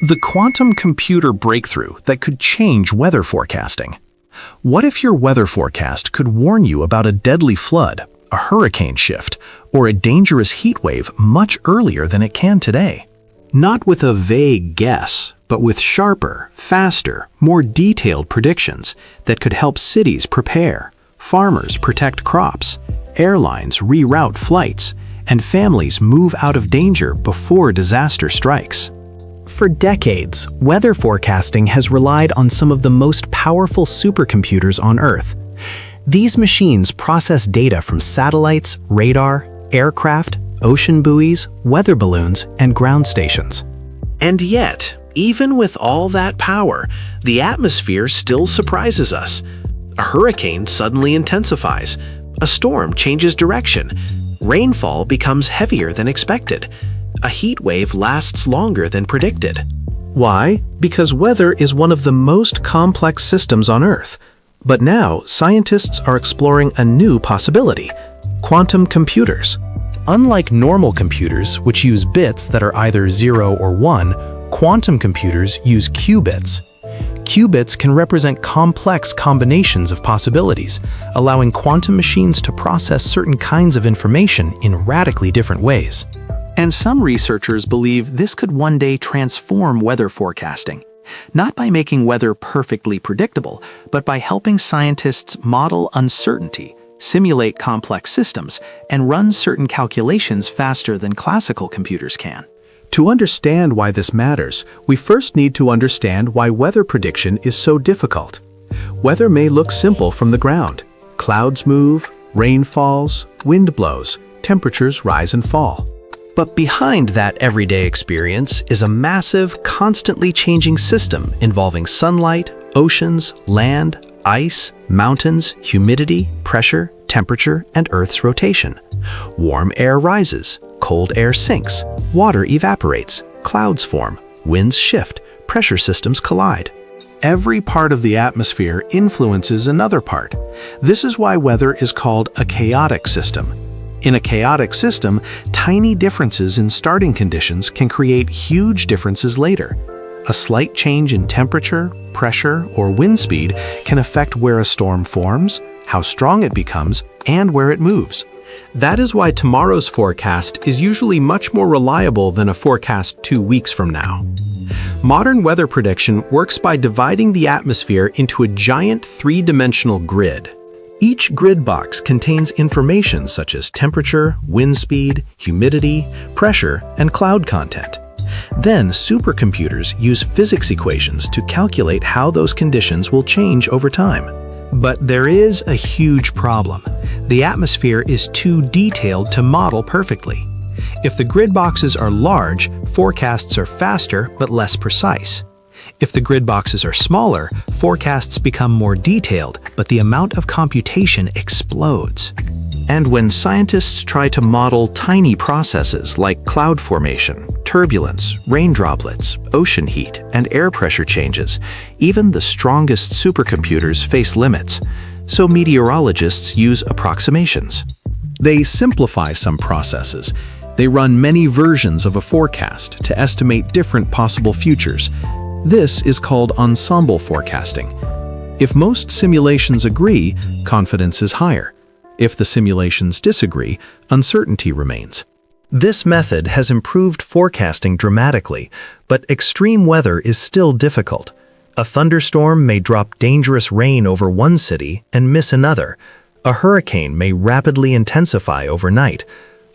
The quantum computer breakthrough that could change weather forecasting. What if your weather forecast could warn you about a deadly flood, a hurricane shift, or a dangerous heat wave much earlier than it can today? Not with a vague guess, but with sharper, faster, more detailed predictions that could help cities prepare, farmers protect crops, airlines reroute flights, and families move out of danger before disaster strikes. For decades, weather forecasting has relied on some of the most powerful supercomputers on Earth. These machines process data from satellites, radar, aircraft, ocean buoys, weather balloons, and ground stations. And yet, even with all that power, the atmosphere still surprises us. A hurricane suddenly intensifies. A storm changes direction. Rainfall becomes heavier than expected. A heat wave lasts longer than predicted. Why? Because weather is one of the most complex systems on Earth. But now, scientists are exploring a new possibility: quantum computers. Unlike normal computers, which use bits that are either 0 or 1, quantum computers use qubits. Qubits can represent complex combinations of possibilities, allowing quantum machines to process certain kinds of information in radically different ways. And some researchers believe this could one day transform weather forecasting, not by making weather perfectly predictable, but by helping scientists model uncertainty, simulate complex systems, and run certain calculations faster than classical computers can. To understand why this matters, we first need to understand why weather prediction is so difficult. Weather may look simple from the ground. Clouds move, rain falls, wind blows, temperatures rise and fall. But behind that everyday experience is a massive, constantly changing system involving sunlight, oceans, land, ice, mountains, humidity, pressure, temperature, and Earth's rotation. Warm air rises, cold air sinks, water evaporates, clouds form, winds shift, pressure systems collide. Every part of the atmosphere influences another part. This is why weather is called a chaotic system. In a chaotic system, tiny differences in starting conditions can create huge differences later. A slight change in temperature, pressure, or wind speed can affect where a storm forms, how strong it becomes, and where it moves. That is why tomorrow's forecast is usually much more reliable than a forecast 2 weeks from now. Modern weather prediction works by dividing the atmosphere into a giant three-dimensional grid. Each grid box contains information such as temperature, wind speed, humidity, pressure, and cloud content. Then, supercomputers use physics equations to calculate how those conditions will change over time. But there is a huge problem. The atmosphere is too detailed to model perfectly. If the grid boxes are large, forecasts are faster but less precise. If the grid boxes are smaller, forecasts become more detailed, but the amount of computation explodes. And when scientists try to model tiny processes like cloud formation, turbulence, rain droplets, ocean heat, and air pressure changes, even the strongest supercomputers face limits, so meteorologists use approximations. They simplify some processes. They run many versions of a forecast to estimate different possible futures. This is called ensemble forecasting. If most simulations agree, confidence is higher. If the simulations disagree, uncertainty remains. This method has improved forecasting dramatically, but extreme weather is still difficult. A thunderstorm may drop dangerous rain over one city and miss another. A hurricane may rapidly intensify overnight.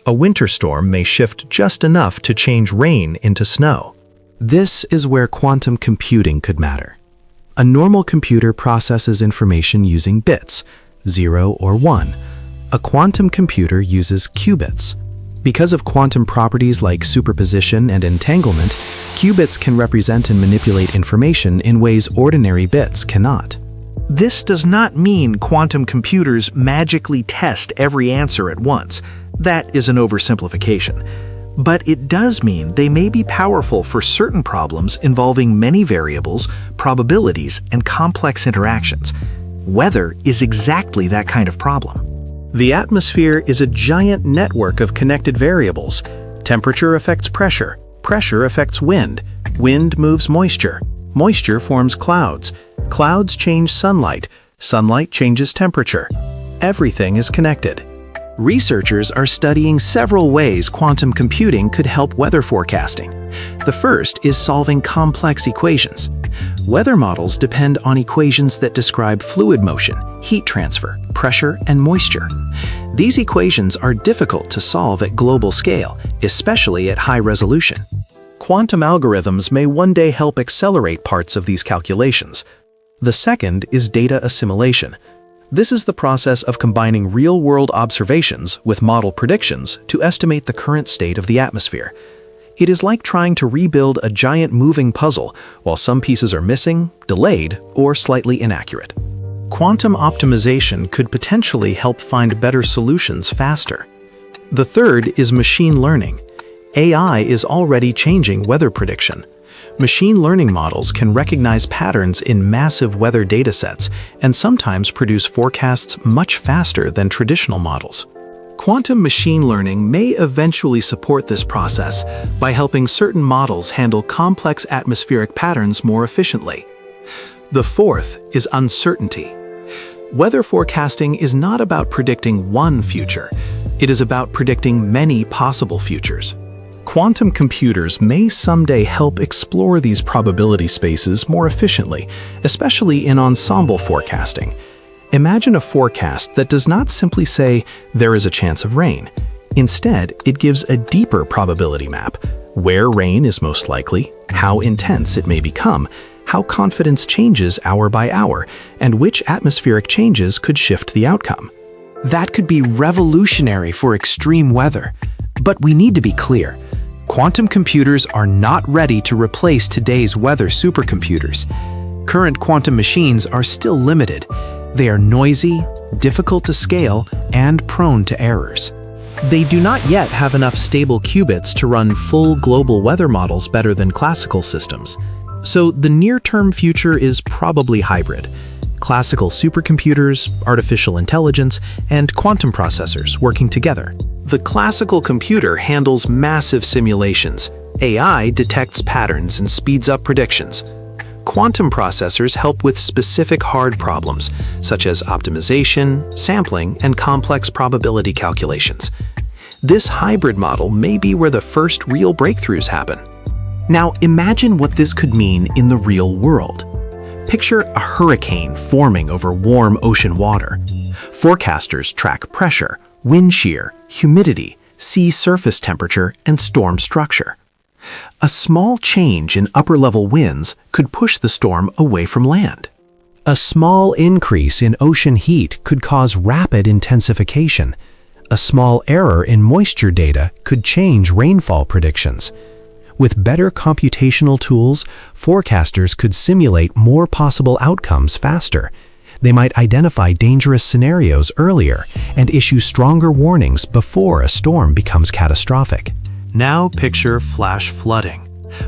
A winter storm may shift just enough to change rain into snow. This is where quantum computing could matter. A normal computer processes information using bits, 0 or 1. A quantum computer uses qubits. Because of quantum properties like superposition and entanglement, qubits can represent and manipulate information in ways ordinary bits cannot. This does not mean quantum computers magically test every answer at once. That is an oversimplification. But it does mean they may be powerful for certain problems involving many variables, probabilities, and complex interactions. Weather is exactly that kind of problem. The atmosphere is a giant network of connected variables. Temperature affects pressure Pressure affects wind. Wind moves moisture. Moisture forms clouds. Clouds change sunlight. Sunlight changes temperature. Everything is connected. Researchers are studying several ways quantum computing could help weather forecasting. The first is solving complex equations. Weather models depend on equations that describe fluid motion, heat transfer, pressure, and moisture. These equations are difficult to solve at global scale, especially at high resolution. Quantum algorithms may one day help accelerate parts of these calculations. The second is data assimilation. This is the process of combining real-world observations with model predictions to estimate the current state of the atmosphere. It is like trying to rebuild a giant moving puzzle while some pieces are missing, delayed, or slightly inaccurate. Quantum optimization could potentially help find better solutions faster. The third is machine learning. AI is already changing weather prediction. Machine learning models can recognize patterns in massive weather datasets and sometimes produce forecasts much faster than traditional models. Quantum machine learning may eventually support this process by helping certain models handle complex atmospheric patterns more efficiently. The fourth is uncertainty. Weather forecasting is not about predicting one future. It is about predicting many possible futures. Quantum computers may someday help explore these probability spaces more efficiently, especially in ensemble forecasting. Imagine a forecast that does not simply say, there is a chance of rain. Instead, it gives a deeper probability map, where rain is most likely, how intense it may become, how confidence changes hour by hour, and which atmospheric changes could shift the outcome. That could be revolutionary for extreme weather. But we need to be clear. Quantum computers are not ready to replace today's weather supercomputers. Current quantum machines are still limited. They are noisy, difficult to scale, and prone to errors. They do not yet have enough stable qubits to run full global weather models better than classical systems. So the near-term future is probably hybrid. Classical supercomputers, artificial intelligence, and quantum processors working together. The classical computer handles massive simulations. AI detects patterns and speeds up predictions. Quantum processors help with specific hard problems, such as optimization, sampling, and complex probability calculations. This hybrid model may be where the first real breakthroughs happen. Now, imagine what this could mean in the real world. Picture a hurricane forming over warm ocean water. Forecasters track pressure, wind shear, humidity, sea surface temperature, and storm structure. A small change in upper-level winds could push the storm away from land. A small increase in ocean heat could cause rapid intensification. A small error in moisture data could change rainfall predictions. With better computational tools, forecasters could simulate more possible outcomes faster. They might identify dangerous scenarios earlier and issue stronger warnings before a storm becomes catastrophic. Now picture flash flooding.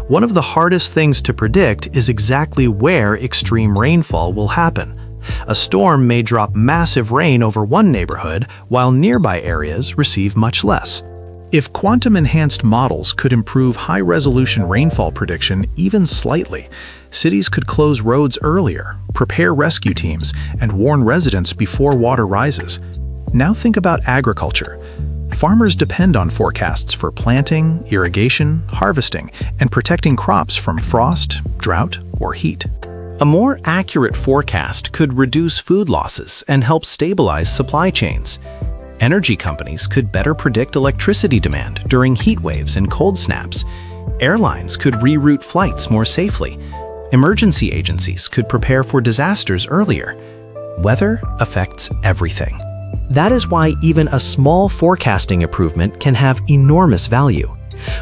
One of the hardest things to predict is exactly where extreme rainfall will happen. A storm may drop massive rain over one neighborhood while nearby areas receive much less. If quantum-enhanced models could improve high-resolution rainfall prediction even slightly, cities could close roads earlier, prepare rescue teams, and warn residents before water rises. Now think about agriculture. Farmers depend on forecasts for planting, irrigation, harvesting, and protecting crops from frost, drought, or heat. A more accurate forecast could reduce food losses and help stabilize supply chains. Energy companies could better predict electricity demand during heat waves and cold snaps. Airlines could reroute flights more safely. Emergency agencies could prepare for disasters earlier. Weather affects everything. That is why even a small forecasting improvement can have enormous value.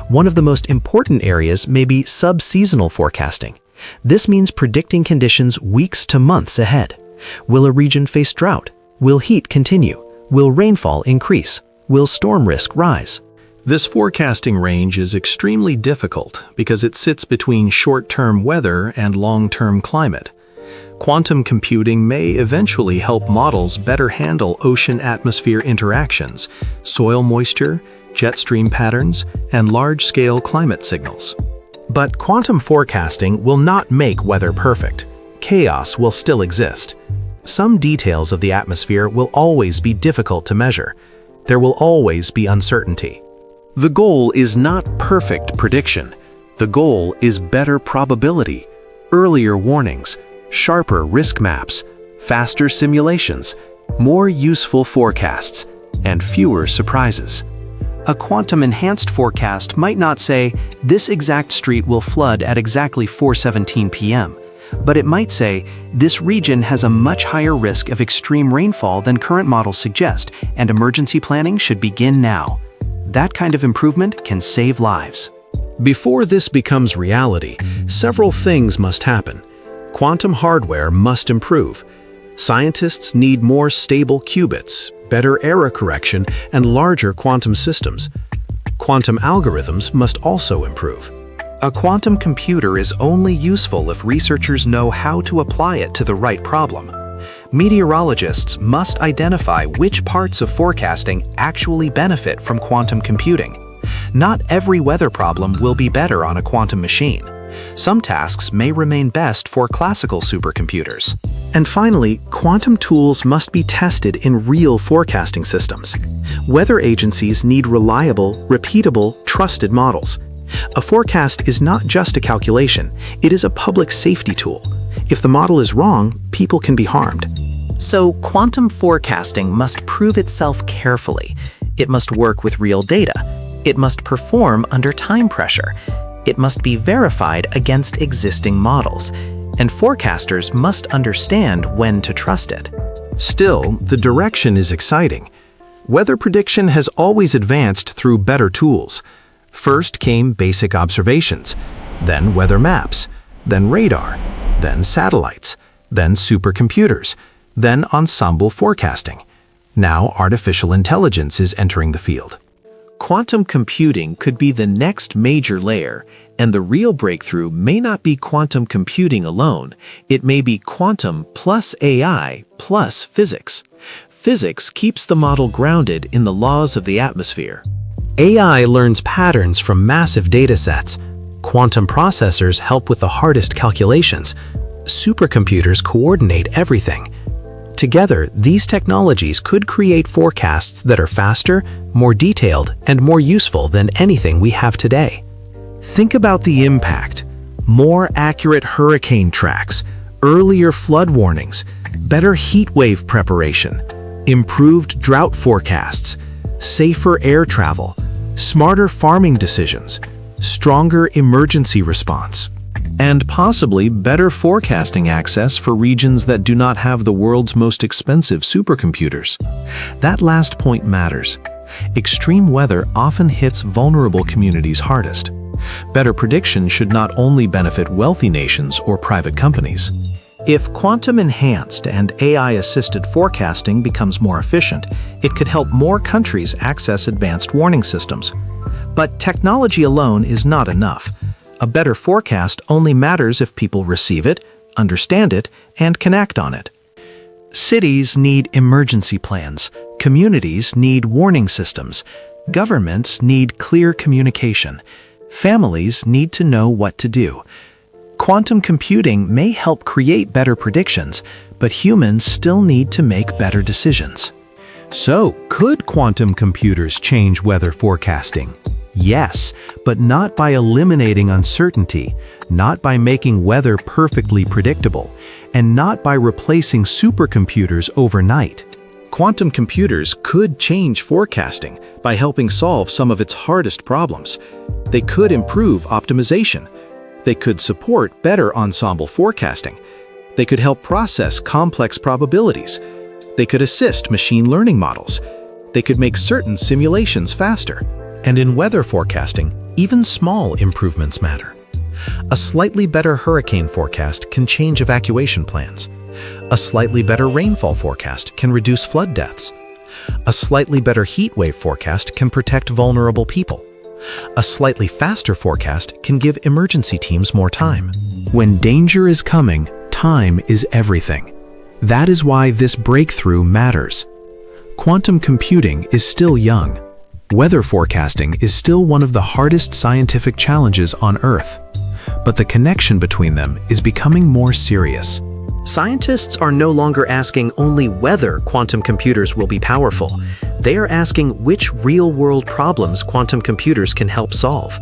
One of the most important areas may be sub-seasonal forecasting. This means predicting conditions weeks to months ahead. Will a region face drought? Will heat continue? Will rainfall increase? Will storm risk rise? This forecasting range is extremely difficult because it sits between short-term weather and long-term climate. Quantum computing may eventually help models better handle ocean-atmosphere interactions, soil moisture, jet stream patterns, and large-scale climate signals. But quantum forecasting will not make weather perfect. Chaos will still exist. Some details of the atmosphere will always be difficult to measure. There will always be uncertainty. The goal is not perfect prediction. The goal is better probability, earlier warnings, sharper risk maps, faster simulations, more useful forecasts, and fewer surprises. A quantum-enhanced forecast might not say, this exact street will flood at exactly 4:17 p.m., but it might say, this region has a much higher risk of extreme rainfall than current models suggest, and emergency planning should begin now. That kind of improvement can save lives. Before this becomes reality, several things must happen. Quantum hardware must improve. Scientists need more stable qubits, better error correction, and larger quantum systems. Quantum algorithms must also improve. A quantum computer is only useful if researchers know how to apply it to the right problem. Meteorologists must identify which parts of forecasting actually benefit from quantum computing. Not every weather problem will be better on a quantum machine. Some tasks may remain best for classical supercomputers. And finally, quantum tools must be tested in real forecasting systems. Weather agencies need reliable, repeatable, trusted models. A forecast is not just a calculation, it is a public safety tool. If the model is wrong, people can be harmed. So, quantum forecasting must prove itself carefully. It must work with real data. It must perform under time pressure. It must be verified against existing models. And forecasters must understand when to trust it. Still, the direction is exciting. Weather prediction has always advanced through better tools. First came basic observations, then weather maps, then radar, then satellites, then supercomputers, then ensemble forecasting. Now artificial intelligence is entering the field. Quantum computing could be the next major layer, and the real breakthrough may not be quantum computing alone. It may be quantum plus AI plus physics. Physics keeps the model grounded in the laws of the atmosphere. AI learns patterns from massive datasets. Quantum processors help with the hardest calculations. Supercomputers coordinate everything. Together, these technologies could create forecasts that are faster, more detailed, and more useful than anything we have today. Think about the impact. More accurate hurricane tracks, earlier flood warnings, better heat wave preparation, improved drought forecasts, safer air travel, smarter farming decisions, stronger emergency response, and possibly better forecasting access for regions that do not have the world's most expensive supercomputers. That last point matters. Extreme weather often hits vulnerable communities hardest. Better prediction should not only benefit wealthy nations or private companies. If quantum-enhanced and AI-assisted forecasting becomes more efficient, it could help more countries access advanced warning systems. But technology alone is not enough. A better forecast only matters if people receive it, understand it, and can act on it. Cities need emergency plans. Communities need warning systems. Governments need clear communication. Families need to know what to do. Quantum computing may help create better predictions, but humans still need to make better decisions. So, could quantum computers change weather forecasting? Yes, but not by eliminating uncertainty, not by making weather perfectly predictable, and not by replacing supercomputers overnight. Quantum computers could change forecasting by helping solve some of its hardest problems. They could improve optimization. They could support better ensemble forecasting. They could help process complex probabilities. They could assist machine learning models. They could make certain simulations faster. And in weather forecasting, even small improvements matter. A slightly better hurricane forecast can change evacuation plans. A slightly better rainfall forecast can reduce flood deaths. A slightly better heat wave forecast can protect vulnerable people. A slightly faster forecast can give emergency teams more time. When danger is coming, time is everything. That is why this breakthrough matters. Quantum computing is still young. Weather forecasting is still one of the hardest scientific challenges on Earth, but the connection between them is becoming more serious. Scientists are no longer asking only whether quantum computers will be powerful. They are asking which real-world problems quantum computers can help solve.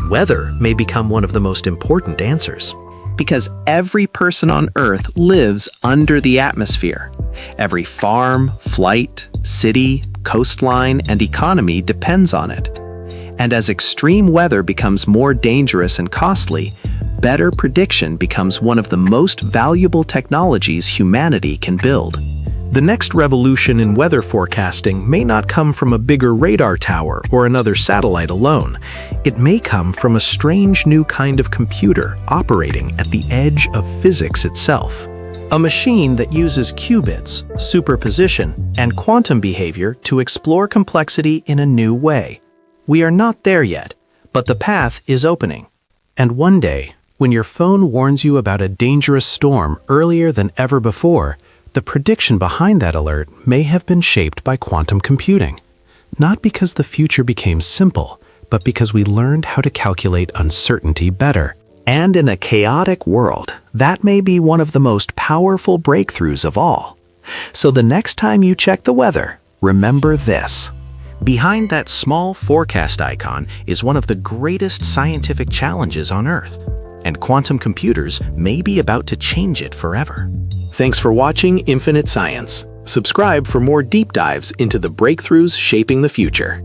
Weather may become one of the most important answers. Because every person on Earth lives under the atmosphere. Every farm, flight, city, coastline, and economy depends on it. And as extreme weather becomes more dangerous and costly, better prediction becomes one of the most valuable technologies humanity can build. The next revolution in weather forecasting may not come from a bigger radar tower or another satellite alone. It may come from a strange new kind of computer operating at the edge of physics itself. A machine that uses qubits, superposition, and quantum behavior to explore complexity in a new way. We are not there yet, but the path is opening. And one day, when your phone warns you about a dangerous storm earlier than ever before, the prediction behind that alert may have been shaped by quantum computing. Not because the future became simple, but because we learned how to calculate uncertainty better. And in a chaotic world, that may be one of the most powerful breakthroughs of all. So the next time you check the weather, remember this. Behind that small forecast icon is one of the greatest scientific challenges on Earth, and quantum computers may be about to change it forever. Thanks for watching Infinite Science. Subscribe for more deep dives into the breakthroughs shaping the future.